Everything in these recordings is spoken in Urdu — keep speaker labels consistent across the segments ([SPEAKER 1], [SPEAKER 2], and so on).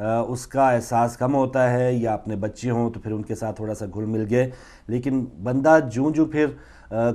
[SPEAKER 1] اس کا احساس کم ہوتا ہے، یا اپنے بچے ہوں تو پھر ان کے ساتھ تھوڑا سا گھل مل گئے، لیکن بندہ جو پھر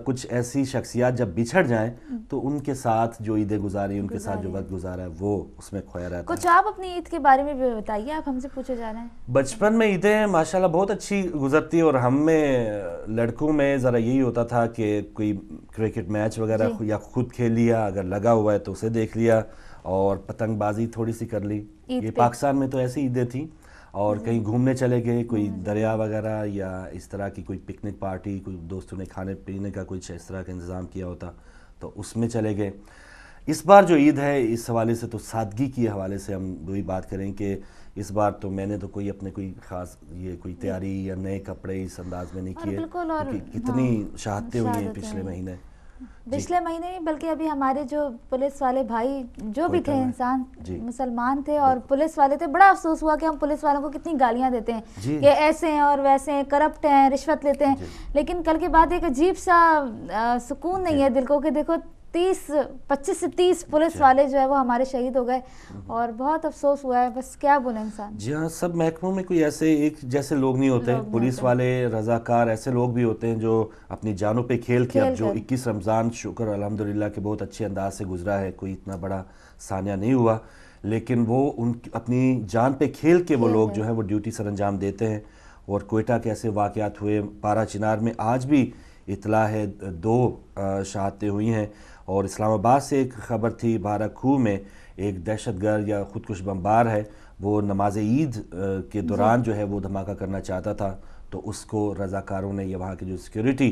[SPEAKER 1] کچھ ایسی شخصیات جب بچھڑ جائیں تو ان کے ساتھ جو عیدیں گزاری، ان کے ساتھ جو وقت گزارا ہے وہ اس میں کھویا رہتا ہے۔
[SPEAKER 2] کچھ آپ اپنی عید کے بارے میں بھی بتائیے، آپ ہم سے پوچھے جا رہے ہیں۔
[SPEAKER 1] بچپن میں عیدیں ماشاءاللہ بہت اچھی گزرتی، اور ہم میں لڑکوں میں ذرا یہی ہوتا تھا کہ کوئی کرکٹ میچ وغیرہ یا خود کھیل لیا، اگر لگا ہوا ہے تو اسے دیکھ لیا، اور پتنگ بازی تھوڑی سی کر لی۔ یہ پاکستان میں تو ایسی عیدیں تھیں، اور کہیں گھومنے چلے گئے، کوئی دریا وغیرہ یا اس طرح کی کوئی پکنک پارٹی، کوئی دوستوں نے کھانے پینے کا کچھ اس طرح کا انتظام کیا ہوتا تو اس میں چلے گئے۔ اس بار جو عید ہے اس حوالے سے تو سادگی کے حوالے سے ہم وہی بات کریں کہ اس بار تو میں نے تو کوئی اپنے کوئی خاص یہ کوئی تیاری یا نئے کپڑے اس انداز میں نہیں کیے، کیونکہ کتنی شہادتیں ہوئی ہیں پچھلے مہینے،
[SPEAKER 2] پچھلے مہینے نہیں بلکہ ابھی ہمارے جو پولیس والے بھائی جو بھی تھے انسان مسلمان تھے اور پولیس والے تھے، بڑا افسوس ہوا کہ ہم پولیس والوں کو کتنی گالیاں دیتے ہیں کہ ایسے ہیں اور ویسے ہیں، کرپٹ ہیں، رشوت لیتے ہیں، لیکن کل کے بعد ایک عجیب سا سکون نہیں ہے دل کو کہ دیکھو 25 سے 30 پولیس والے جو ہے وہ ہمارے شہید ہو گئے، اور بہت افسوس ہوا ہے، بس کیا بولے انسان۔
[SPEAKER 1] جی ہاں، سب محکموں میں کوئی ایسے ایک جیسے لوگ نہیں ہوتے، پولیس والے، رضاکار، ایسے لوگ بھی ہوتے ہیں جو اپنی جانوں پہ کھیل کے، اب جو 21 رمضان شکر الحمدللہ کہ بہت اچھے انداز سے گزرا ہے، کوئی اتنا بڑا سانحہ نہیں ہوا، لیکن وہ اپنی جان پہ کھیل کے وہ لوگ جو ہیں وہ ڈیوٹی سر انجام دیتے ہیں۔ اور کوئٹہ کے ایسے واقعات ہوئے، پارا چنار میں آج بھی اطلاع ہے 2 شہادتیں ہوئی ہیں، اور اسلام آباد سے ایک خبر تھی، بارہ کھو میں ایک دہشت گرد یا خودکش بمبار ہے، وہ نماز عید کے دوران جو ہے وہ دھماکہ کرنا چاہتا تھا، تو اس کو رضاکاروں نے یا وہاں کے جو سیکیورٹی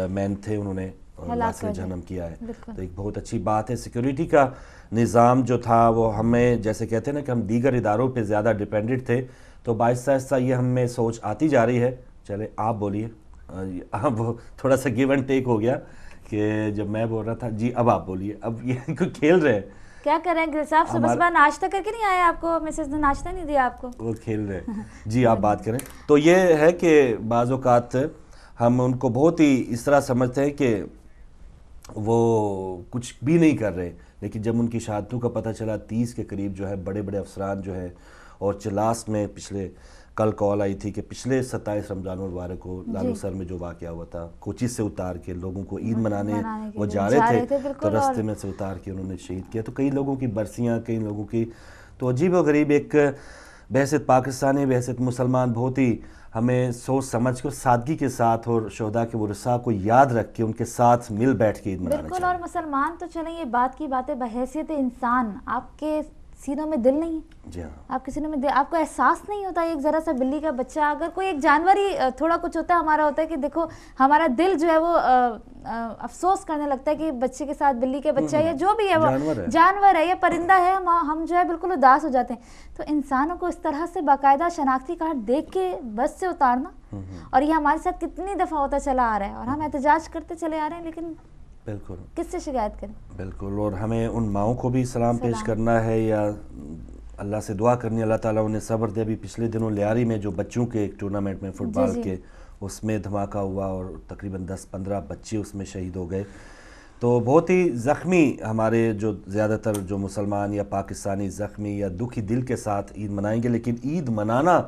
[SPEAKER 1] مین تھے انہوں نے واصل جہنم کیا ہے۔ تو ایک بہت اچھی بات ہے، سیکیورٹی کا نظام جو تھا وہ ہمیں جیسے کہتے ہیں نا کہ ہم دیگر اداروں پہ زیادہ ڈیپینڈنٹ تھے، تو آہستہ آہستہ یہ ہم میں سوچ آتی جا رہی ہے۔ چلے آپ بولیے، اب تھوڑا سا گیو اینڈ ٹیک ہو گیا کہ جب میں بول رہا تھا، جی اب آپ بولیے، اب یہ کوئی کھیل رہے ہیں،
[SPEAKER 2] کیا کریں گے صاحب، صبح صبح ناشتہ کر کے نہیں آیا آپ کو، مسز نے ناشتہ نہیں دیا آپ کو،
[SPEAKER 1] وہ کھیل رہے ہیں۔ جی آپ بات کریں۔ تو یہ ہے کہ بعض اوقات ہم ان کو بہت ہی اس طرح سمجھتے ہیں کہ وہ کچھ بھی نہیں کر رہے، لیکن جب ان کی شہادتوں کا پتہ چلا، 30 کے قریب جو ہے بڑے بڑے افسران جو ہیں، اور چلاس میں پچھلے کل کال آئی تھی کہ پچھلے 27 رمضان المبارک کو لالو سر میں جو واقعہ ہوا تھا، کوچی سے اتار کے لوگوں کو عید منانے وہ جا رہے تھے تو رستے میں سے اتار کے انہوں نے شہید کیا، تو کئی لوگوں کی برسیاں، کئی لوگوں کی، تو عجیب و غریب ایک بحثیت پاکستانی، بحثیت مسلمان، بہت ہی ہمیں سوچ سمجھ کر سادگی کے ساتھ اور شہداء کے ورثاء کو یاد رکھ کے ان کے ساتھ مل بیٹھ کے عید منانا چاہیے۔
[SPEAKER 2] بالکل، اور مسلمان تو چلیں یہ بات کی بات ہے، بحیثیت انسان آپ کے سینوں میں دل نہیں ہے،
[SPEAKER 1] جی ہاں،
[SPEAKER 2] آپ کے سینوں میں آپ کو احساس نہیں ہوتا، ایک ذرا سا بلی کا بچہ، اگر کوئی ایک جانور ہی تھوڑا کچھ ہوتا ہے، ہمارا ہوتا ہے کہ دیکھو ہمارا دل جو ہے وہ افسوس کرنے لگتا ہے کہ بچے کے ساتھ بلی کے بچہ یا جو بھی ہے وہ جانور ہے یا پرندہ ہے، ہم جو ہے بالکل اداس ہو جاتے ہیں۔ تو انسانوں کو اس طرح سے باقاعدہ شناختی کارڈ دیکھ کے بس سے اتارنا، اور یہ ہمارے ساتھ کتنی دفعہ ہوتا چلا آ رہا ہے، اور ہم احتجاج کرتے چلے آ رہے ہیں، لیکن
[SPEAKER 1] بالکل
[SPEAKER 2] کس سے شکایت کریں؟
[SPEAKER 1] بالکل، اور ہمیں ان ماؤں کو بھی سلام پیش کرنا ہے، یا اللہ سے دعا کرنی، اللہ تعالیٰ انہیں صبر دے۔ ابھی پچھلے دنوں لیاری میں جو بچوں کے ایک ٹورنامنٹ میں فٹ بال کے اس میں دھماکہ ہوا، اور تقریباً 10-15 بچے اس میں شہید ہو گئے، تو بہت ہی زخمی ہمارے جو زیادہ تر جو مسلمان یا پاکستانی زخمی یا دکھی دل کے ساتھ عید منائیں گے، لیکن عید منانا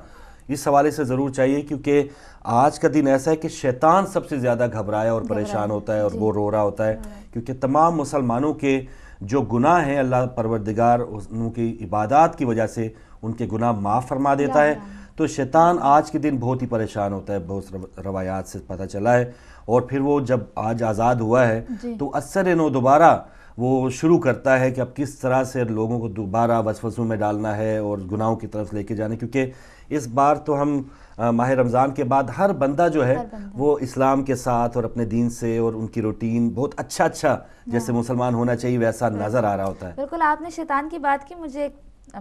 [SPEAKER 1] اس حوالے سے ضرور چاہیے، کیونکہ آج کا دن ایسا ہے کہ شیطان سب سے زیادہ گھبرایا اور پریشان ہوتا ہے، اور وہ رو رہا ہوتا ہے، کیونکہ تمام مسلمانوں کے جو گناہ ہیں اللہ پروردگار ان کی عبادات کی وجہ سے ان کے گناہ معاف فرما دیتا ہے، تو شیطان آج کے دن بہت ہی پریشان ہوتا ہے، بہت روایات سے پتہ چلا ہے، اور پھر وہ جب آج آزاد ہوا ہے تو اثر نو دوبارہ وہ شروع کرتا ہے کہ اب کس طرح سے لوگوں کو دوبارہ وسوسوں میں ڈالنا ہے اور گناہوں کی طرف لے کے جانا، کیونکہ اس بار تو ہم ماہ رمضان کے بعد ہر بندہ جو ہے وہ اسلام کے ساتھ اور اپنے دین سے اور ان کی روٹین بہت اچھا جیسے مسلمان ہونا چاہیے ویسا نظر آ رہا ہوتا ہے۔
[SPEAKER 2] بالکل، آپ نے شیطان کی بات کی، مجھے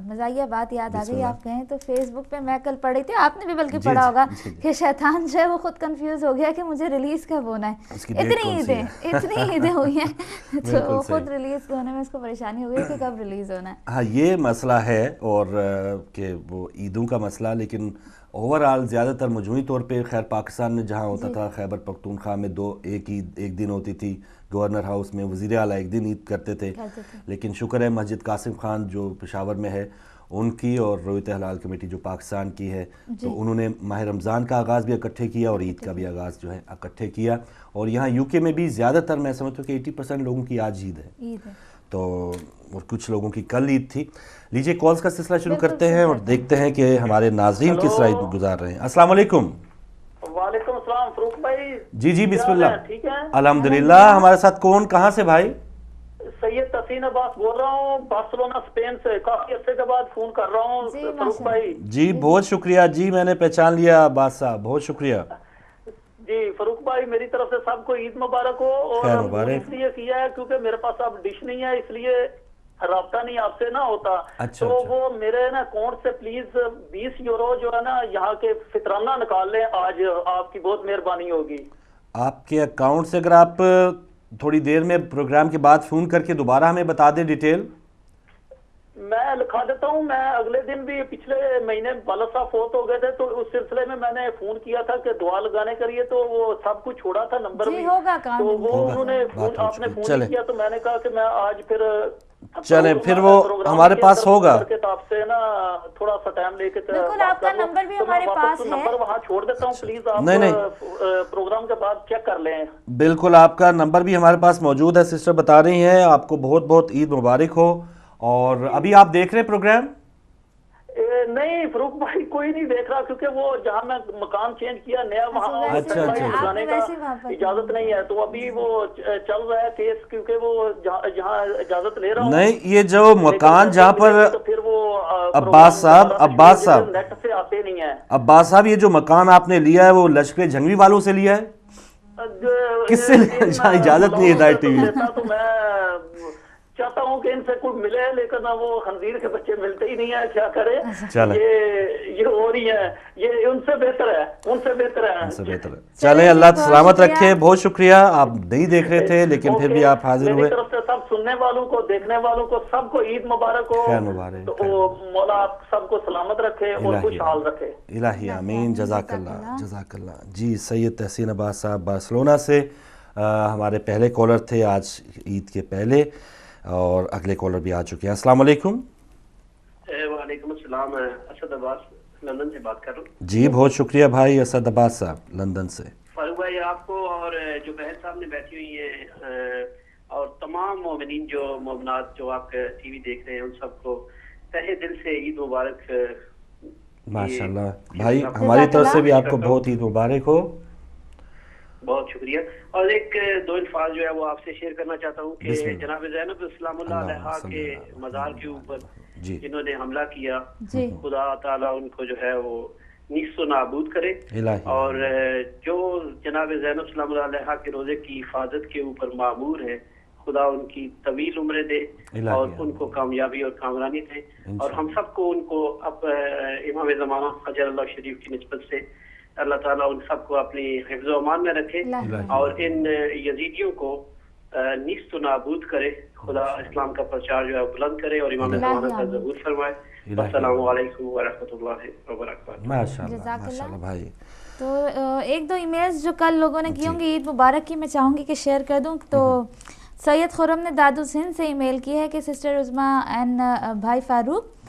[SPEAKER 2] مزاحیہ بات یاد آ گئی، آپ کہیں تو فیس بک پہ میں کل پڑھی تھی، آپ نے بھی بلکہ پڑھا ہوگا کہ شیطان جو ہے وہ خود کنفیوز ہو گیا کہ مجھے ریلیز کب ہونا ہے، اتنی عیدیں ہوئی ہیں تو خود ریلیز ہونے میں اس کو پریشانی ہو گئی کہ کب ریلیز ہونا ہے۔
[SPEAKER 1] ہاں یہ مسئلہ ہے، اور کہ وہ عیدوں کا مسئلہ، لیکن اوورآل زیادہ تر مجموعی طور پہ خیر پاکستان میں جہاں ہوتا تھا، خیبر پختونخوا میں ایک دن ہوتی تھی، گورنر ہاؤس میں وزیر اعلیٰ ایک دن عید کرتے تھے، لیکن شکر ہے مسجد قاسم خان جو پشاور میں ہے ان کی اور رویت حلال کمیٹی جو پاکستان کی ہے، تو انہوں نے ماہ رمضان کا آغاز بھی اکٹھے کیا اور عید کا بھی آغاز جو ہے اکٹھے کیا. اور یہاں یو کے میں بھی زیادہ تر میں سمجھتا ہوں کہ 80% لوگوں کی آج عید ہے، تو اور کچھ لوگوں کی کل عید تھی. لیجیے کالز کا سلسلہ شروع کرتے ہیں اور دیکھتے ہیں کہ ہمارے ناظرین کس طرح عید گزار رہے ہیں. السلام علیکم.
[SPEAKER 3] وعلیکم السلام فروخ بھائی.
[SPEAKER 1] جی بسم اللہ.
[SPEAKER 3] ٹھیک ہے
[SPEAKER 1] الحمدللہ. ہمارے ساتھ کون کہاں سے بھائی؟
[SPEAKER 3] سید تحسین عباس بول رہا ہوں بارسلونا اسپین سے. کافی عرصے کے بعد فون کر رہا ہوں فروخ بھائی.
[SPEAKER 1] جی بہت شکریہ. جی میں نے پہچان لیا عباس صاحب، بہت شکریہ.
[SPEAKER 3] جی فروخ بھائی میری طرف سے سب کو عید مبارک ہو.
[SPEAKER 1] خیر
[SPEAKER 3] اور
[SPEAKER 1] مبارک.
[SPEAKER 3] اس لیے کیا ہے کیونکہ میرے پاس اب ڈش نہیں ہے، اس لیے رابطہ نہیں آپ سے نہ ہوتا.
[SPEAKER 1] اچھا
[SPEAKER 3] تو وہ میرے نا اکاؤنٹ سے پلیز 20 یورو جو ہے نا یہاں کے فطرانہ نکال لیں آج، آپ کی بہت مہربانی ہوگی.
[SPEAKER 1] آپ کے اکاؤنٹ سے اگر آپ تھوڑی دیر میں پروگرام کے بعد فون کر کے دوبارہ ہمیں بتا دیں ڈیٹیل.
[SPEAKER 3] میں لکھا دیتا ہوں. میں اگلے دن بھی پچھلے مہینے والد صاحب فوت ہو گئے تھے تو اس سلسلے میں نے فون کیا تھا کہ دعا لگانے کے لیے، تو وہ سب کچھ چھوڑا تھا نمبر بھی، تو وہ انہوں نے آپ نے فون نہیں کیا، تو میں نے کہا کہ میں آج پھر
[SPEAKER 1] چلیں پھر وہ ہمارے پاس ہوگا.
[SPEAKER 3] آپ سے نا تھوڑا سا ٹائم لے کے
[SPEAKER 2] بالکل آپ کا نمبر بھی ہمارے پاس ہے.
[SPEAKER 3] نمبر وہاں چھوڑ دیتا ہوں، پلیز آپ پروگرام کے بعد چیک کر لیں.
[SPEAKER 1] بالکل آپ کا نمبر بھی ہمارے پاس موجود ہے. سسٹر بتا رہی ہیں آپ کو بہت بہت عید مبارک ہو. اور ابھی آپ دیکھ رہے ہیں پروگرام؟
[SPEAKER 3] نہیں فروخ بھائی کوئی نہیں دیکھ رہا، کیونکہ وہ جہاں میں مکان چینج کیا نیا وہاں لگانے کا اجازت نہیں ہے، تو ابھی وہ چل رہا ہے کیس، کیونکہ وہ جہاں اجازت لے رہا ہوں.
[SPEAKER 1] نہیں یہ جو مکان جہاں پر
[SPEAKER 3] پھر وہ
[SPEAKER 1] عباس صاحب
[SPEAKER 3] نیٹ سے آتے نہیں ہیں.
[SPEAKER 1] عباس صاحب یہ جو مکان آپ نے لیا ہے وہ لشکر جھنگوی والوں سے لیا ہے؟ کس سے اجازت نہیں ہدایت ٹی وی؟
[SPEAKER 3] تو میں چاہتا ہوں کہ ان سے کوئی ملے، لیکن وہ خنزیر کے بچے ملتے ہی نہیں ہیں، کیا کرے. یہ ہو رہی ہے، یہ ان سے بہتر ہے، ان سے بہتر ہے.
[SPEAKER 1] چلیں اللہ سلامت رکھے. بہت شکریہ. آپ نہیں دیکھ رہے تھے لیکن پھر بھی آپ حاضر ہوئے.
[SPEAKER 3] میری طرف سے سب سننے والوں کو، دیکھنے والوں کو، سب کو عید مبارک ہو.
[SPEAKER 1] خیر مبارک.
[SPEAKER 3] مولا آپ سب کو سلامت رکھے اور خوشحال رکھے.
[SPEAKER 1] الہی آمین. جزاک اللہ جزاک اللہ. جی سید تحسین عباس صاحب بارسلونا سے ہمارے پہلے کالر تھے آج عید کے پہلے، اور اگلے کالر بھی آ چکے ہیں. السلام علیکم.
[SPEAKER 3] وعلیکم السلام. اسد عباس لندن سے بات کر رہا ہوں.
[SPEAKER 1] جی بہت شکریہ بھائی اسد عباس صاحب لندن سے.
[SPEAKER 3] فاروق بھائی آپ کو اور جو بہن صاحب نے بیٹھی ہوئی ہیں اور تمام مومنین جو مومنات جو آپ ٹی وی دیکھ رہے ہیں، ان سب کو تہہ دل سے عید مبارک.
[SPEAKER 1] ماشاء اللہ بھائی ہماری طرف سے بھی آپ کو بہت عید مبارک ہو.
[SPEAKER 3] بہت شکریہ. اور ایک دو الفاظ جو ہے وہ آپ سے شیئر کرنا چاہتا ہوں کہ جناب زینب اسلام اللہ علیہ کے مزار کے اوپر جنہوں نے حملہ کیا، خدا تعالیٰ ان کو جو ہے وہ نیست و نابود کرے، اور جو جناب زینب اسلام اللہ علیہ کے روزے کی حفاظت کے اوپر معمور ہے، خدا ان کی طویل عمریں دے اور ان کو کامیابی اور کامرانی دے. اور ہم سب کو ان کو اب امام زمانہ حجر اللہ شریف کی نسبت سے اللہ تعالیٰ ان سب کو اپنی حفظ و امان میں رکھے اور ان یزیدیوں کو نیست و نابود کرے. خدا اسلام کا پرچار جو ہے بلند کرے اور امام زمانہ کا ظہور فرمائے. السلام علیکم ورحمۃ اللہ وبرکاتہ.
[SPEAKER 1] ماشاءاللہ بھائی.
[SPEAKER 2] تو ایک دو ای میلز جو کل لوگوں نے کی ہوں گی عید مبارک کی، میں چاہوں گی کہ شیئر کر دوں. تو سید خرم نے دادو سندھ سے ای میل کی ہے کہ سسٹر عظمیٰ اینڈ بھائی فاروق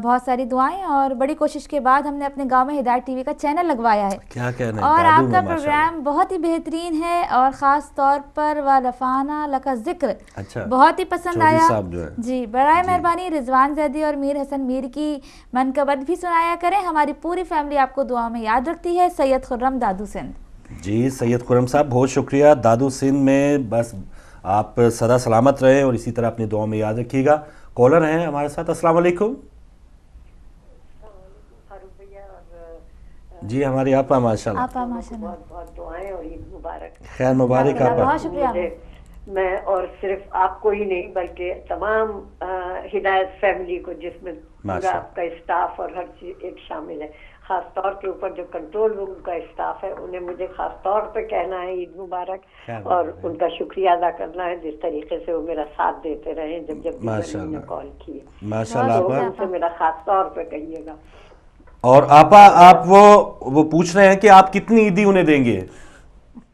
[SPEAKER 2] بہت ساری دعائیں، اور بڑی کوشش کے بعد ہم نے اپنے گاؤں میں ہدایت ٹی وی کا چینل لگوایا ہے.
[SPEAKER 1] کیا کہنا ہے
[SPEAKER 2] اور آپ کا پروگرام بہت ہی بہترین ہے، اور خاص طور پر وَلَفَانَا لَكَ ذکر بہت ہی پسند آیا. جی برائے مہربانی رضوان زیدی اور میر حسن میر کی منقبت بھی سنایا کریں. ہماری پوری فیملی آپ کو دعا میں یاد رکھتی ہے. سید خرم دادو سندھ.
[SPEAKER 1] جی سید خرم صاحب بہت شکریہ. دادو سندھ میں بس آپ سدا سلامت رہیں اور اسی طرح اپنی دعاؤں میں یاد رکھیے گا. کالر ہیں ہمارے ساتھ. السلام علیکم. جی ہماری آپا ماشاء اللہ.
[SPEAKER 4] بہت بہت دعائیں اور عید مبارک.
[SPEAKER 1] خیر مبارک آپا.
[SPEAKER 2] بہت شکریہ.
[SPEAKER 4] میں اور صرف آپ کو ہی نہیں بلکہ تمام ہدایت فیملی کو، جس میں پورا آپ کا اسٹاف اور ہر چیز ایک شامل ہے، خاص طور کے اوپر جو کنٹرول روم کا اسٹاف ہے انہیں مجھے خاص طور پہ کہنا ہے عید مبارک، اور ان کا شکریہ ادا کرنا ہے جس طریقے سے وہ میرا ساتھ دیتے رہے جب جب انہوں نے کال کی.
[SPEAKER 1] ماشاءاللہ آپا.
[SPEAKER 4] ان سے میرا خاص طور پہ کہیے گا.
[SPEAKER 1] اور آپا آپ وہ پوچھ رہے ہیں کہ آپ کتنی عیدی انہیں دیں گے؟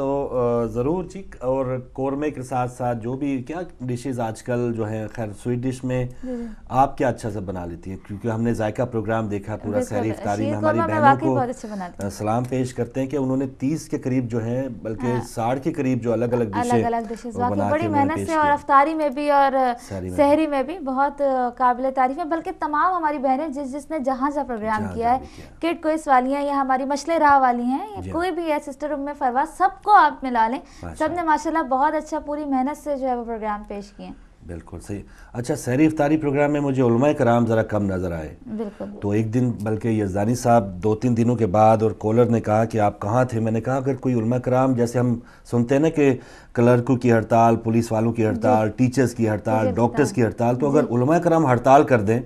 [SPEAKER 1] تو ضرور جی. اور قورمے کے ساتھ ساتھ جو بھی کیا ڈشز آج کل جو ہیں، خیر سویٹ ڈش میں آپ کیا اچھا سے بنا لیتی ہیں؟ کیونکہ ہم نے ذائقہ پروگرام دیکھا پورا سحری افطاری میں، ہماری بہنوں کو سلام پیش کرتے ہیں کہ انہوں نے 30 کے قریب جو ہیں، بلکہ 60 کے قریب جو الگ الگ
[SPEAKER 2] ڈشز واقعی بڑی محنت سے، اور افطاری میں بھی اور سحری میں بھی بہت قابل تعریف ہے. بلکہ تمام ہماری بہنیں جس نے جہاں جہاں پروگرام کیا ہے، کٹ کوئس والیاں یا ہماری مچھلے راہ والی ہیں یا کوئی بھی ہے، سسٹر ام فروز، سب کو آپ ملا لیں، سب نے ماشاءاللہ بہت اچھا پوری محنت سے جو ہے وہ پروگرام پیش کیے ہیں.
[SPEAKER 1] بالکل صحیح. اچھا، سحری افطاری پروگرام میں مجھے علماء کرام ذرا کم نظر آئے.
[SPEAKER 2] بالکل.
[SPEAKER 1] تو ایک دن بلکہ یزدانی صاحب 2-3 دنوں کے بعد، اور کالر نے کہا کہ آپ کہاں تھے؟ میں نے کہا اگر کوئی علماء کرام، جیسے ہم سنتے ہیں نا کہ کلرکوں کی ہڑتال، پولیس والوں کی ہڑتال، ٹیچرز کی ہڑتال، ڈاکٹرز کی ہڑتال، تو اگر علماء کرام ہڑتال کر دیں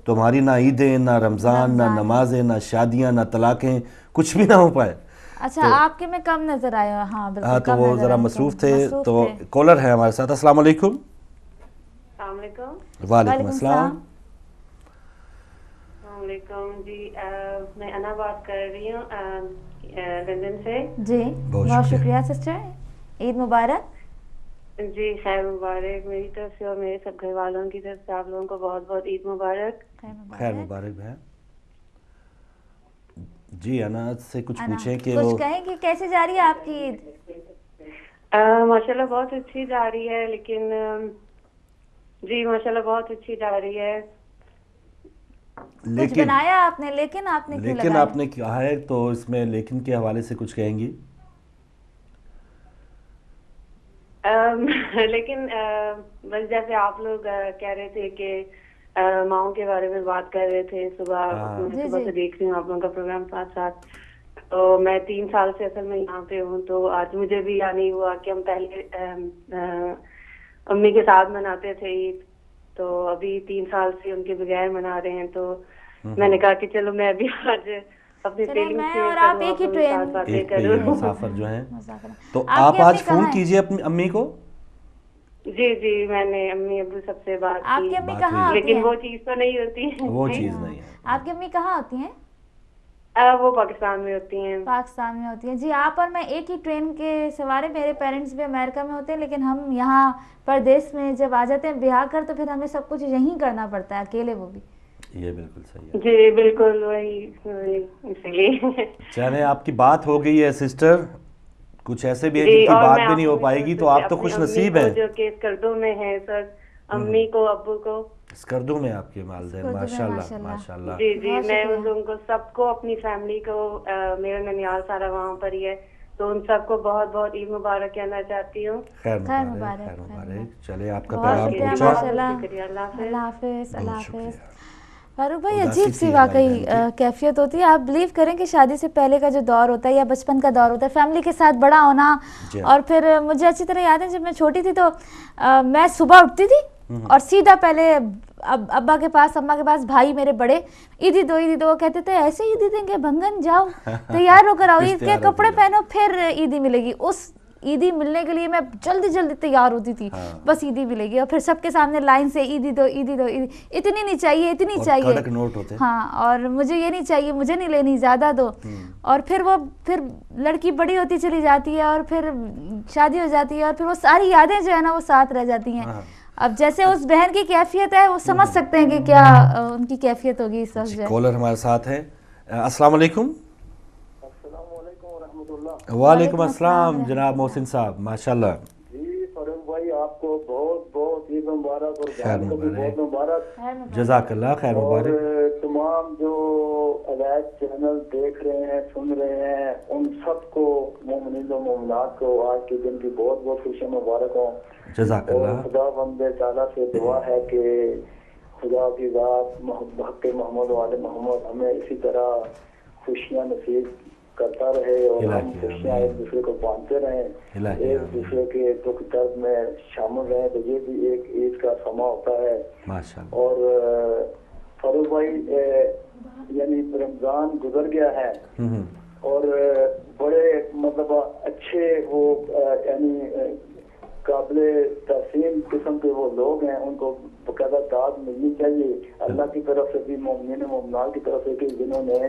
[SPEAKER 1] تو ہماری نہ عیدیں، نہ رمضان، نہ نمازیں، نہ شادیاں، نہ طلاقیں، کچھ بھی نہ ہو پائے.
[SPEAKER 2] اچھا، آپ کے میں کم نظر آیا. ہاں بالکل،
[SPEAKER 1] تو وہ ذرا مصروف تھے. تو کالر ہے ہمارے ساتھ. السلام علیکم.
[SPEAKER 5] السلام علیکم.
[SPEAKER 1] وعلیکم السلام.
[SPEAKER 5] السلام علیکم جی، میں انا بات کر رہی ہوں لندن سے.
[SPEAKER 2] جی بہت شکریہ سسٹر، عید مبارک.
[SPEAKER 5] جی خیر مبارک میری طرف سے اور میرے سب گھر والوں کی طرف سے. آپ لوگوں کو بہت بہت عید مبارک.
[SPEAKER 1] خیر مبارک بہن. جی انا سے کچھ پوچھیں کہ
[SPEAKER 2] کچھ کہیں کہ کیسے جا رہی ہے آپ کی عید؟
[SPEAKER 5] ماشاءاللہ بہت اچھی جا رہی ہے، لیکن جی ماشاءاللہ بہت اچھی جا رہی ہے.
[SPEAKER 2] کچھ بنایا آپ نے؟ لیکن آپ
[SPEAKER 1] نے کہا ہے تو اس میں لیکن کے حوالے سے کچھ کہیں گی؟
[SPEAKER 5] لیکن بس جیسے آپ لوگ کہہ رہے تھے کہ ماؤں کے بارے میں بات کر رہے تھے، صبح سے دیکھ رہی ہوں آپ لوگوں کا پروگرام ساتھ ساتھ. تو میں 3 سال سے اصل میں یہاں پہ ہوں، تو آج مجھے بھی یعنی ہوا کہ ہم پہلے امی کے ساتھ مناتے تھے عید، تو ابھی 3 سال سے ان کے بغیر منا رہے ہیں. تو میں نے کہا کہ چلو میں بھی آج اپنی
[SPEAKER 2] میں اور آپ ایک ہی ٹرین
[SPEAKER 1] مسافر جو ہیں. تو آپ آج فون کیجئے اپنی امی کو.
[SPEAKER 5] جی میں نے امی ابو سب سے بات کی.
[SPEAKER 2] آپ کی امی کہاں ہوتی ہیں؟
[SPEAKER 5] لیکن وہ چیز تو نہیں ہوتی ہے.
[SPEAKER 1] وہ چیز نہیں ہے.
[SPEAKER 2] آپ کی امی کہاں ہوتی ہیں؟
[SPEAKER 5] وہ پاکستان میں ہوتی ہیں.
[SPEAKER 2] پاکستان میں ہوتی ہیں. جی آپ اور میں ایک ہی ٹرین کے سوارے. میرے پیرنٹس بھی امریکہ میں ہوتے ہیں، لیکن ہم یہاں پردیس میں جب آ جاتے ہیں بیاہ کر، تو پھر ہمیں سب کچھ یہیں کرنا پڑتا ہے اکیلے. وہ بھی
[SPEAKER 1] یہ بالکل صحیح ہے.
[SPEAKER 5] جی بالکل وہی اسی لیے.
[SPEAKER 1] چلیں آپ کی بات ہو گئی ہے سسٹر. کچھ ایسے بھی ہے جن کی بات بھی نہیں ہو پائے گی، تو آپ تو خوش نصیب ہیں.
[SPEAKER 5] جو کہ اسکردو میں ہے سر، امی کو ابو کو
[SPEAKER 1] اسکردو میں آپ کے والدین. ماشاءاللہ ماشاءاللہ.
[SPEAKER 5] جی میں ان لوگوں کو سب کو، اپنی فیملی کو، میرا ننیال سارا وہاں پر ہی ہے، تو ان سب کو بہت بہت عید مبارک کہنا چاہتی ہوں.
[SPEAKER 1] خیر مبارک. چلے آپ کا پیغام پہنچا.
[SPEAKER 2] اللہ حافظ. اللہ حافظ. فاروق بھائی عجیب سی واقعی کیفیت ہوتی ہے. آپ بلیو کریں کہ شادی سے پہلے کا جو دور ہوتا ہے یا بچپن کا دور ہوتا ہے، فیملی کے ساتھ بڑا ہونا. اور پھر مجھے اچھی طرح یاد ہے جب میں چھوٹی تھی تو میں صبح اٹھتی تھی اور سیدھا پہلے ابا کے پاس، اماں کے پاس، بھائی میرے بڑے، عیدی دو کہتے تھے ایسے عیدی دیں گے بھنگن، جاؤ تیار ہو کر آؤ، عید کے کپڑے پہنو پھر عیدی ملے گی. اس عیدی ملنے کے لیے میں جلدی تیار ہوتی تھی، بس عیدی ملے گی. اور پھر سب کے سامنے لائن سے عیدی دو، اتنی نہیں چاہیے، اتنی چاہیے. ہاں، اور مجھے یہ نہیں چاہیے، مجھے نہیں لینی، زیادہ دو. اور پھر لڑکی بڑی ہوتی چلی جاتی ہے اور پھر شادی ہو جاتی ہے، اور پھر وہ ساری یادیں جو ہے نا وہ ساتھ رہ جاتی ہیں. اب جیسے اس بہن کی کیفیت ہے وہ سمجھ سکتے ہیں کہ کیا ان کی کیفیت ہوگی اس وقت.
[SPEAKER 1] کالر ہمارے ساتھ ہے. السلام علیکم. وعلیکم السلام جناب محسن صاحب. ماشاءاللہ.
[SPEAKER 6] جی فاروق بھائی آپ کو بہت بہت عید مبارک اور بہن کو بھی بہت مبارک.
[SPEAKER 1] جزاک اللہ. خیر مبارک.
[SPEAKER 6] اور تمام جو علیحدہ چینل دیکھ رہے ہیں، سن رہے ہیں، ان سب کو، مومنین و مومنات کو آج کے دن کی بہت بہت خوشی مبارک ہوں.
[SPEAKER 1] جزاک اللہ.
[SPEAKER 6] خدا بندے تعالیٰ سے دعا ہے کہ خدا کی ذات حق محمد و آل محمد ہمیں اسی طرح خوشیاں نصیب کرتا رہے اور ہم خوشیاں ایک دوسرے کو بانٹتے رہیں، ایک دوسرے کے دکھ درد میں شامل رہیں. تو یہ بھی ایک عید کا سما ہوتا ہے. اور فاروق بھائی یعنی رمضان گزر گیا ہے اور بڑے مطلب اچھے وہ یعنی قابل تحسین قسم کے وہ لوگ ہیں، ان کو باقاعدہ داد ملنی چاہیے اللہ کی طرف سے بھی، مومنین مومنات کی طرف سے، کہ جنہوں نے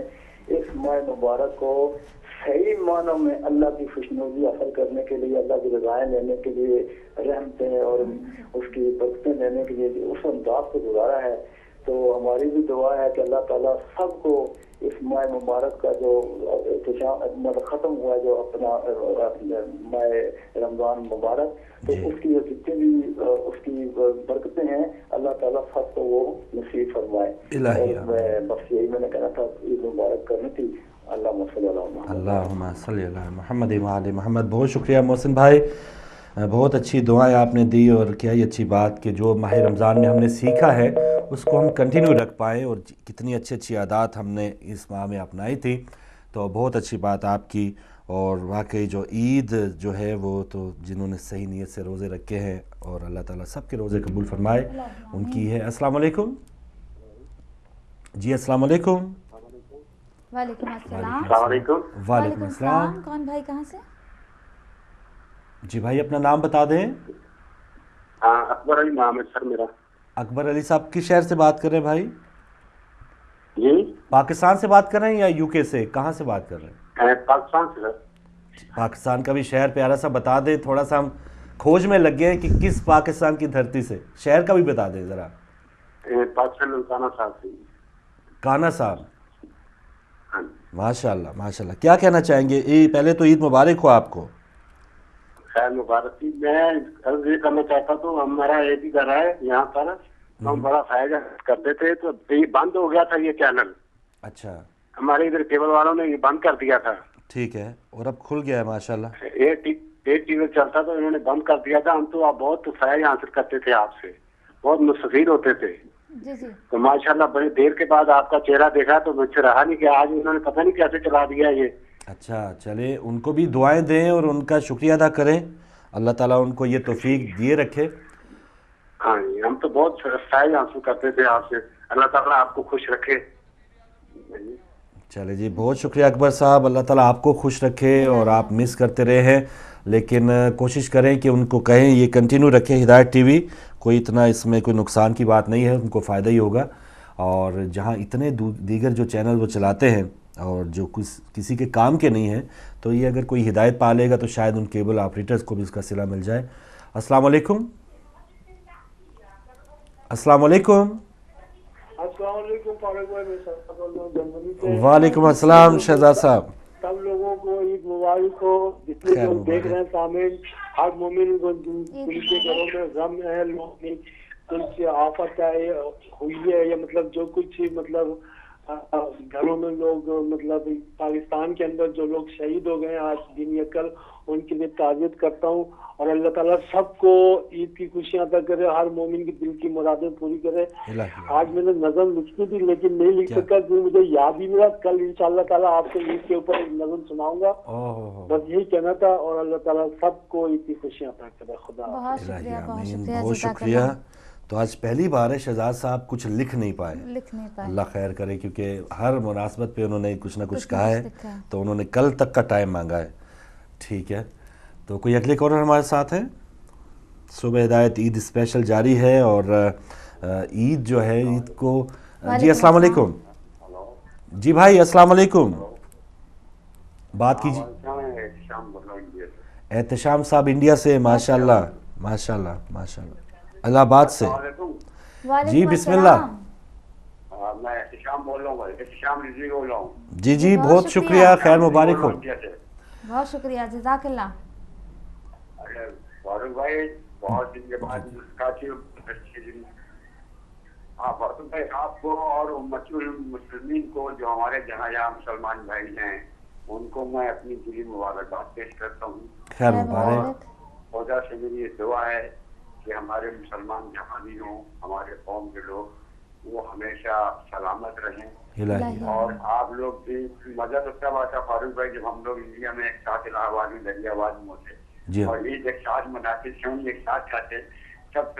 [SPEAKER 6] اس ماہ مبارک کو صحیح معنوں میں اللہ کی خوشنودی حاصل کرنے کے لیے، اللہ کی رضائیں لینے کے لیے، رحمتیں اور اس کی برکتیں لینے کے لیے اس انداز کو گزارا ہے. تو ہماری بھی دعا ہے کہ اللہ تعالیٰ سب کو اس ماہ مبارک کا جو ختم ہوا جو اپنا ماہ رمضان مبارک، تو اس کی جتنے بھی اس کی برکتیں ہیں اللہ تعالیٰ سب کو وہ نصیب فرمائے. اور بس یہی میں نے کہنا تھا، عید مبارک کرنی تھی. اللہم صلی علی
[SPEAKER 1] محمد وعلی محمد. بہت شکریہ محسن بھائی، بہت اچھی دعائیں آپ نے دی، اور کیا ہی اچھی بات کہ جو ماہ رمضان میں ہم نے سیکھا ہے اس کو ہم کنٹینیو رکھ پائیں، اور کتنی اچھی اچھی عادات ہم نے اس ماہ میں اپنائی تھی. تو بہت اچھی بات آپ کی. اور واقعی جو عید جو ہے وہ تو جنہوں نے صحیح نیت سے روزے رکھے ہیں، اور اللہ تعالیٰ سب کے روزے قبول فرمائے، ان کی ہے. السلام علیکم. جی السلام علیکم.
[SPEAKER 2] وعلیکم السلام.
[SPEAKER 3] السلام علیکم.
[SPEAKER 1] وعلیکم السلام.
[SPEAKER 2] کون بھائی کہاں سے؟
[SPEAKER 1] جی بھائی اپنا نام بتا دیں.
[SPEAKER 3] اکبر علی نام ہے سر میرا.
[SPEAKER 1] اکبر علی صاحب کس شہر سے بات کر رہے ہیں بھائی؟
[SPEAKER 3] جی
[SPEAKER 1] پاکستان سے بات کر رہے ہیں یا یو کے سے؟ کہاں سے بات کر رہے ہیں؟
[SPEAKER 3] پاکستان سے سر.
[SPEAKER 1] پاکستان کا بھی شہر پیارا سا بتا دیں، تھوڑا سا ہم کھوج میں لگ گئے ہیں کہ کس پاکستان کی دھرتی سے. شہر کا بھی بتا دیں ذرا.
[SPEAKER 3] پاکستان کانا صاحب سے.
[SPEAKER 1] کانا صاحب. ماشاء اللہ ماشاء اللہ. کیا کہنا چاہیں گے؟ پہلے تو عید مبارک ہو آپ کو.
[SPEAKER 3] خیر مبارک. میں عرض یہ کرنا چاہتا تو ہمارا ایک ہی گھر ہے یہاں پر، ہم بڑا فائدہ کرتے تھے تو یہ بند ہو گیا تھا یہ چینل.
[SPEAKER 1] اچھا.
[SPEAKER 3] ہمارے ادھر کیبل والوں نے یہ بند کر دیا تھا.
[SPEAKER 1] ٹھیک ہے. اور اب کھل گیا ہے ماشاءاللہ.
[SPEAKER 3] ایک ٹی وی چلتا تو انہوں نے بند کر دیا تھا. ہم تو آپ بہت فائدہ حاصل کرتے تھے آپ سے، بہت مستفید ہوتے تھے. تو ماشاءاللہ بڑی دیر کے بعد آپ کا چہرہ دیکھا تو مجھ سے رہا نہیں کہ آج انہوں نے پتہ نہیں کیسے چلا دیا یہ. اچھا
[SPEAKER 1] چلے ان کو بھی دعائیں دیں اور ان کا شکریہ ادا کریں. اللہ تعالیٰ ان کو یہ توفیق دیے رکھے.
[SPEAKER 3] ہاں جی ہم تو بہت فائدہ حاصل کرتے تھے آپ سے. اللہ تعالیٰ آپ کو خوش رکھے.
[SPEAKER 1] چلے جی بہت شکریہ اکبر صاحب. اللہ تعالیٰ آپ کو خوش رکھے. اور آپ مس کرتے رہے ہیں لیکن کوشش کریں کہ ان کو کہیں یہ کنٹینیو رکھیں ہدایت ٹی وی. کوئی اتنا اس میں کوئی نقصان کی بات نہیں ہے، ان کو فائدہ ہی ہوگا. اور جہاں اتنے دیگر جو چینل وہ چلاتے ہیں اور جو کسی کے کام کے نہیں ہیں، تو یہ اگر کوئی ہدایت پا لے گا تو شاید ان کیبل آپریٹرز کو بھی اس کا صلہ مل جائے. السلام علیکم. السلام علیکم.
[SPEAKER 7] السلام علیکم.
[SPEAKER 1] وعلیکم السلام شہزاد صاحب.
[SPEAKER 7] سب لوگوں کو عید مبارک ہو. جتنے لوگ دیکھ رہے ہیں سامعین، ہر مومن کو جن کے گھروں میں غم ہے، کچھ آفت ہوئی ہے، یا مطلب جو کچھ مطلب گھروں میں لوگ مطلب پاکستان کے اندر جو لوگ شہید ہو گئے آج دن یا کل، ان کے لیے تعزیت کرتا ہوں. اور اللہ تعالیٰ سب کو عید کی خوشیاں عطا کرے، ہر مومن کی دل کی مرادیں پوری کرے. آج میں نے نظم لکھی تھی لیکن نہیں لکھ سکا کیونکہ مجھے یاد ہی نہیں رہا. کل انشاءاللہ تعالیٰ آپ کو عید کے اوپر نظم سناؤں گا. بس یہی کہنا تھا. اور اللہ تعالیٰ سب کو عید کی خوشیاں عطا کرے. خدا
[SPEAKER 1] بہت شکریہ. تو آج پہلی بار ہے شہزاد صاحب کچھ لکھ نہیں پائے. اللہ خیر کرے، کیونکہ ہر مناسبت پہ انہوں نے کچھ نہ کچھ کہا ہے تو انہوں نے کل تک کا ٹائم مانگا ہے. ٹھیک ہے. تو کوئی اگلے کالر ہمارے ساتھ ہے. صبح ہدایت عید اسپیشل جاری ہے. اور عید جو ہے عید کو جی السلام علیکم. جی بھائی السلام علیکم. بات کیجیے. احتشام صاحب انڈیا سے. ماشاءاللہ ماشاءاللہ ماشاءاللہ. الہ آباد سے. جی بسم اللہ.
[SPEAKER 3] میں احتشام بول رہا ہوں. احتشام رضوی بول رہا ہوں.
[SPEAKER 1] جی جی بہت شکریہ. خیر مبارک ہو.
[SPEAKER 2] بہت شکریہ. جزاک اللہ.
[SPEAKER 3] فاروق بھائی بہت دن کے بعد فاروق بھائی آپ کو اور امت المسلمین کو جو ہمارے جہاں جہاں مسلمان بھائی ہیں ان کو میں اپنی دلی مبارکباد پیش کرتا ہوں.
[SPEAKER 1] خیر مبارک.
[SPEAKER 3] خدا سے میری یہ دعا ہے کہ ہمارے مسلمان جہاں بھی ہوں، ہمارے قوم کے لوگ وہ ہمیشہ سلامت رہیں. اور آپ لوگ بھی مزہ تو تب آتا فاروق بھائی جب ہم لوگ انڈیا میں ایک ساتھ الہ آباد میں دریا آباد میں ہوتے اور عید ایک ساتھ مناتے تھے، ایک ساتھ کھاتے. سب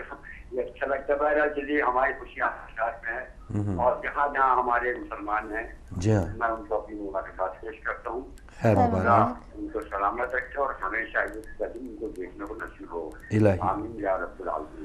[SPEAKER 3] یہ اچھا لگتا ہے کہ جی ہماری خوشیاں ساتھ میں ہیں. اور جہاں جہاں ہمارے مسلمان ہیں میں ان کو اپنی مبارکباد پیش کرتا ہوں. ان کو سلامت رکھے اور ہمیشہ ان کو دیکھنے کو نصیب ہو. آمین یا رب العالمین.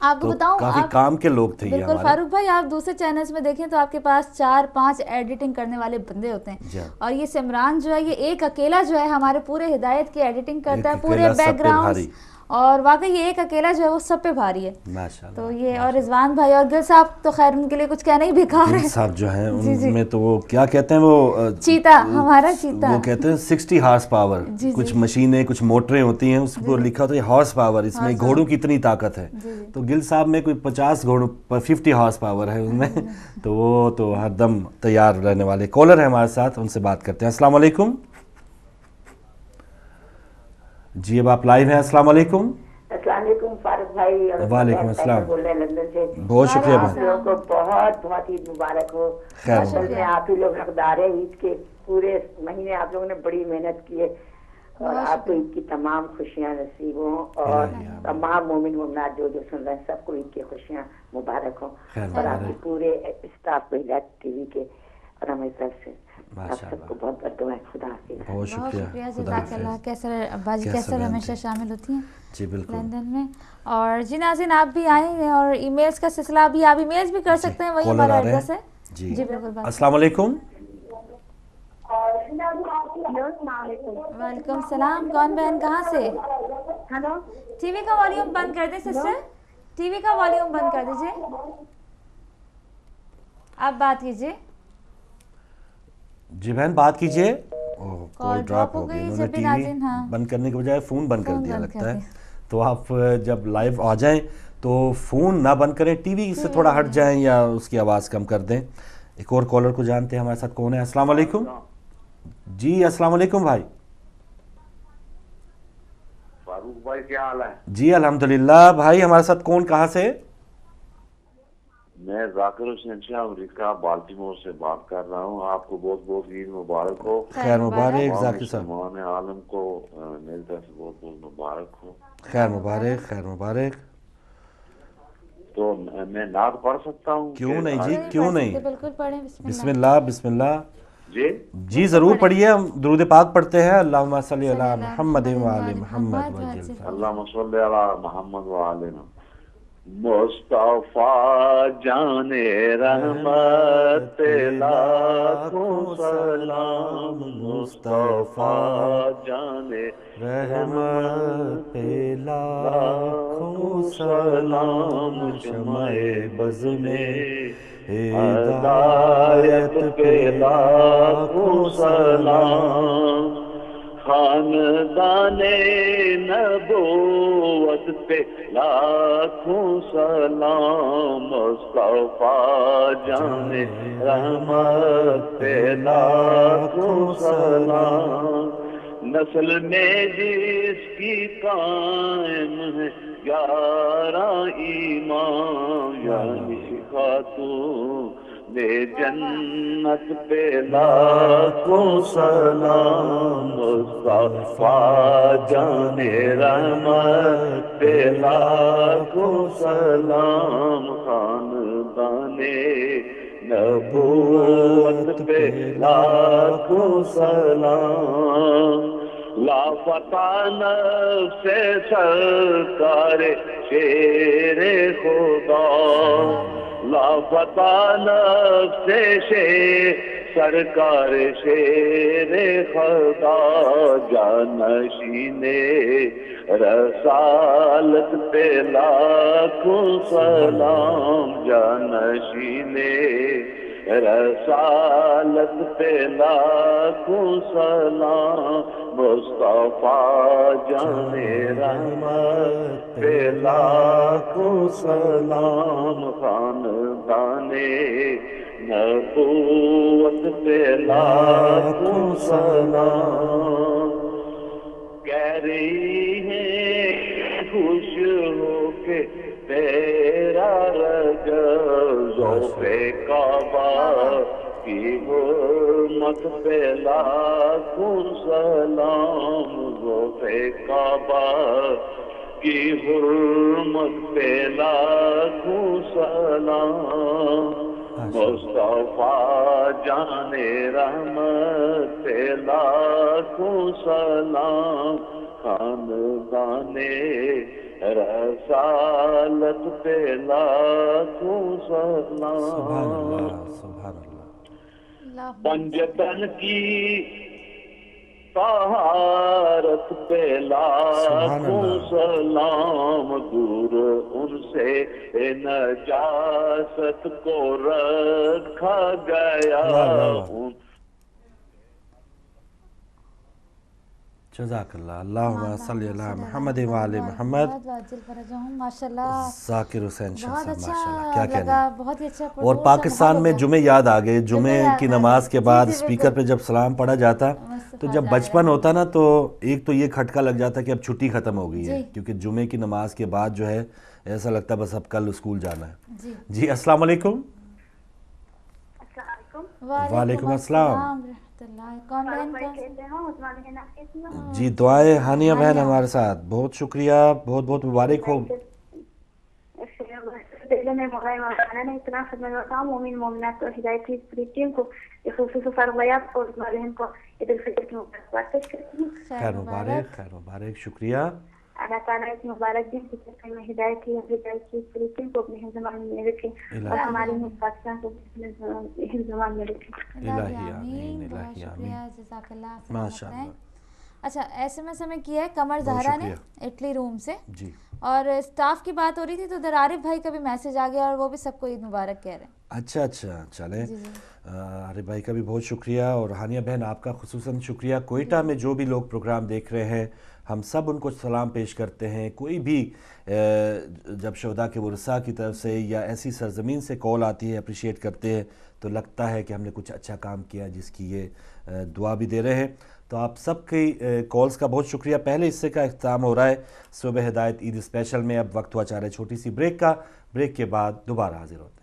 [SPEAKER 2] آپ کو بتاؤں
[SPEAKER 1] کافی کام کے لوگ تھے یہ
[SPEAKER 2] بالکل فاروق بھائی. آپ دوسرے چینلز میں دیکھیں تو آپ کے پاس 4-5 ایڈیٹنگ کرنے والے بندے ہوتے ہیں, اور یہ سمران جو ہے یہ ایک اکیلا جو ہے ہمارے پورے ہدایت کی ایڈیٹنگ کرتا ہے, پورے بیک گراؤنڈ, اور واقعی یہ ایک اکیلا جو ہے وہ سب پہ بھاری ہے. تو یہ اور رضوان بھائی اور گل صاحب تو خیر ان کے لیے کچھ کہنا ہی بیکار ہے.
[SPEAKER 1] صاحب جو ہیں ان میں تو وہ کیا کہتے ہیں, وہ
[SPEAKER 2] چیتا, ہمارا چیتا,
[SPEAKER 1] وہ کہتے ہیں 60 ہارس پاور, کچھ مشینیں کچھ موٹریں ہوتی ہیں, اس پر لکھا ہوتا ہے ہارس پاور, اس میں گھوڑوں کی اتنی طاقت ہے. تو گل صاحب میں کوئی 50 گھوڑوں پر 50 ہارس پاور ہے ان میں, تو وہ تو ہر دم تیار رہنے والے. کالر ہیں ہمارے ساتھ, ان سے بات کرتے ہیں. السلام علیکم جی, اب آپ لائیو ہیں. السلام علیکم.
[SPEAKER 8] السلام علیکم فاروق بھائی.
[SPEAKER 1] وعلیکم السلام.
[SPEAKER 8] بول رہے ہیں لندن سے.
[SPEAKER 1] بہت شکریہ
[SPEAKER 8] آپ لوگوں کو بہت بہت عید مبارک ہو. اصل میں آپ ہی لوگ حقدار ہیں عید کے, پورے مہینے آپ لوگوں نے بڑی محنت کی ہے, اور آپ کو عید کی تمام خوشیاں نصیب ہوں, اور تمام مومن مومنات جو سن رہے ہیں سب کو عید کی خوشیاں مبارک ہوں, اور آپ کے پورے اسٹاف کو ہدایت ٹی وی کے اور ہماری طرف سے آپ سب کو بہت بہت دعائیں. خدا حافظ.
[SPEAKER 1] بہت شکریہ,
[SPEAKER 2] جزاک اللہ. کیسر باجی کیسر ہمیشہ شامل ہوتی ہیں
[SPEAKER 1] جی بالکل
[SPEAKER 2] لندن میں. اور جی ناظرین آپ بھی آئیں ہیں, اور ای میلز کا سلسلہ بھی, آپ ای میلز بھی کر سکتے ہیں, وہی ہمارا ایڈریس ہے.
[SPEAKER 1] جی
[SPEAKER 2] بالکل.
[SPEAKER 1] السلام علیکم.
[SPEAKER 2] وعلیکم السلام. کون بہن کہاں سے؟ ٹی وی کا والیوم بند کر دیں سسٹر, ٹی وی کا والیوم بند کر دیجیے, آپ بات کیجیے.
[SPEAKER 1] جی بہن بات کیجیے.
[SPEAKER 2] کال ڈراپ ہو گئی,
[SPEAKER 1] انہوں نے ٹی وی بند کرنے کے بجائے فون بند کر دیا لگتا ہے. تو آپ جب لائیو آ جائیں تو فون نہ بند کریں, ٹی وی سے تھوڑا ہٹ جائیں یا اس کی آواز کم کر دیں. ایک اور کالر کو جانتے ہیں ہمارے ساتھ کون ہے. السلام علیکم. جی السلام علیکم بھائی.
[SPEAKER 9] فاروق بھائی کیا حال ہے؟
[SPEAKER 1] جی الحمدللہ. بھائی ہمارے ساتھ کون, کہاں سے؟
[SPEAKER 9] میں ذاکر حسین شاہ امریکہ بالٹیمور سے بات کر رہا ہوں. آپ کو بہت بہت عید مبارک ہو.
[SPEAKER 1] خیر مبارک ذاکر صاحب.
[SPEAKER 9] مسلمان عالم کو میری طرف سے بہت بہت مبارک ہو.
[SPEAKER 1] خیر مبارک, خیر مبارک.
[SPEAKER 9] تو میں نعت پڑھ سکتا ہوں؟
[SPEAKER 1] کیوں نہیں جی, کیوں نہیں,
[SPEAKER 2] بالکل پڑھیں.
[SPEAKER 1] بسم اللہ بسم اللہ.
[SPEAKER 9] جی
[SPEAKER 1] ضرور پڑھیے. ہم درود پاک پڑھتے ہیں. اللہم صلی علی محمد و آل محمد وجل.
[SPEAKER 9] اللہم صلی علی محمد و آل محمد. مصطفیٰ جان رحمت لاکھوں سلام, مصطفیٰ جان
[SPEAKER 1] رحمت پہ لاکھوں سلام, شمع بز میں ہدایت پہ لاکھوں سلام,
[SPEAKER 9] خاندان نبوت پہ لاکھوں سلام, مصطفیٰ جان رحمت پہ لاکھوں سلام, نسل میں جس کی قائم ہے 11 ایمان, یعنی خاتون بے جنت پہ لاکھوں سلام, مصطفیٰ جان رحمت پہ لاکھوں سلام, خاندان نبوت پہ لاکھوں سلام, لاپتہ نفس سرکار شیر خدا, لاپتہ نفس سرکار شیر خدا, جانشین رسالت پہ لاکھوں سلام, جانشین رسالت پہ لاکھوں سلام, مصطفیٰ جان رحمت پہ لاکھوں سلام, خاندان نبوت پہ لاکھوں سلام. کہہ رہی ہے خوش ہو کے تیرا رجب, ذوق کعبہ کی حرمت پہ لاکھوں سلام, ذوق کعبہ کی حرمت پہ لاکھوں سلام, مصطفیٰ جان رحمت پہ لاکھوں سلام, خاندان رسالت پہ لاکھوں سلام. پنجتن کی طہارت پہ لاکھوں سلام. دور ان سے نجاست کو رکھا گیا.
[SPEAKER 1] جزاک اللہ. اللہم صلی اللہ محمد وآل محمد. ذاکر حسین شاہ صاحب ماشاءاللہ کیا کہنا.
[SPEAKER 2] بہت ہی اچھا.
[SPEAKER 1] اور پاکستان میں جمعے یاد آ گئے. جمعے کی نماز کے بعد اسپیکر پہ جب سلام پڑھا جاتا تو جب بچپن ہوتا نا تو ایک تو یہ کھٹکا لگ جاتا کہ اب چھٹی ختم ہو گئی ہے, کیونکہ جمعے کی نماز کے بعد جو ہے ایسا لگتا بس اب کل اسکول جانا ہے. جی السلام علیکم. وعلیکم السلام. جی دعائیں ہانیہ بہن ہمارے ساتھ. بہت شکریہ, بہت بہت مبارک ہو.
[SPEAKER 10] میں اتنا خدمت کرتا ہوں مومن مومنات اور ہدایت کی پوری ٹیم کو, خصوصی فرغیات اور بہن کو عید الفطر کی مبارکباد پیش کرتی ہوں.
[SPEAKER 1] خیر مبارک, خیر مبارک. شکریہ.
[SPEAKER 10] اللہ تعالیٰ اس مبارک دن کی ہدایت کی پوری ٹیم کو اپنے زمان میں رکھے اور ہماری پاکستان کو اپنے زمان میں رکھے.
[SPEAKER 1] الہی آمین, الہی آمین.
[SPEAKER 2] جزاک اللہ.
[SPEAKER 1] ماشاء اللہ.
[SPEAKER 2] اچھا ایس ایم ایس ہمیں کیا ہے قمر زہرا نے اٹلی روم سے,
[SPEAKER 1] جی,
[SPEAKER 2] اور اسٹاف کی بات ہو رہی تھی تو ادھر عارف بھائی کا بھی میسج آ گیا اور وہ بھی سب کو عید مبارک کہہ رہے ہیں.
[SPEAKER 1] اچھا اچھا چلیں. عارف بھائی کا بھی بہت شکریہ, اور ہانیہ بہن آپ کا خصوصاً شکریہ. کوئٹہ میں جو بھی لوگ پروگرام دیکھ رہے ہیں ہم سب ان کو سلام پیش کرتے ہیں. کوئی بھی جب شہداء کے ورثاء کی طرف سے یا ایسی سرزمین سے کال آتی ہے اپریشیٹ کرتے ہیں تو لگتا ہے کہ ہم نے کچھ اچھا کام کیا, جس کی یہ دعا بھی دے رہے ہیں. تو آپ سب کی کالز کا بہت شکریہ. پہلے حصے کا اختتام ہو رہا ہے صبح ہدایت عید اسپیشل میں. اب وقت ہوا چاہ رہا ہے چھوٹی سی بریک کا. بریک کے بعد دوبارہ حاضر ہوتے ہیں.